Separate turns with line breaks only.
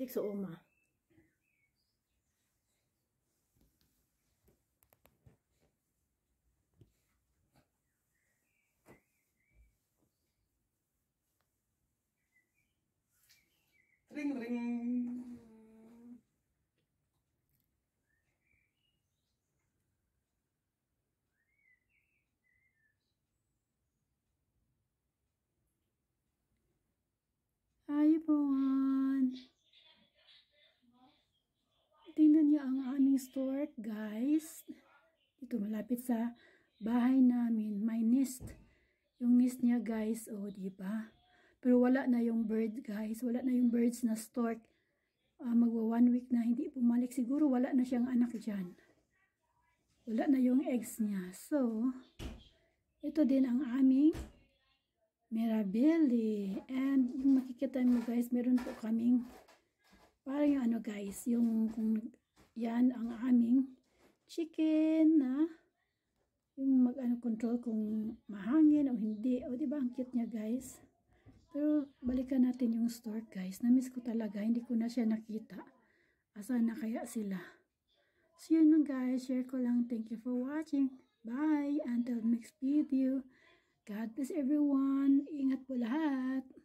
6 o uma.
Ring ring.
Hi everyone! Tingnan niyo ang aming store, guys. Dito malapit sa bahay namin. May nest. Yung nest niya, guys. O, diba? Pero wala na yung bird, guys. Wala na yung birds na stork. Magwa 1 week na hindi bumalik. Siguro wala na siyang anak dyan. Wala na yung eggs niya. So, ito din ang aming Mirabelle. And yung makikita mo, guys, meron po kaming parang yung ano, guys, yung kung yan ang aming chicken na yung mag-ano control kung mahangin o hindi. O diba ang cute niya, guys? Pero balikan natin yung store, guys. Na-miss ko talaga. Hindi ko na siya nakita. Asan na kaya sila? So yun lang, guys. Share ko lang. Thank you for watching. Bye! Until next video. God bless everyone. Ingat po lahat.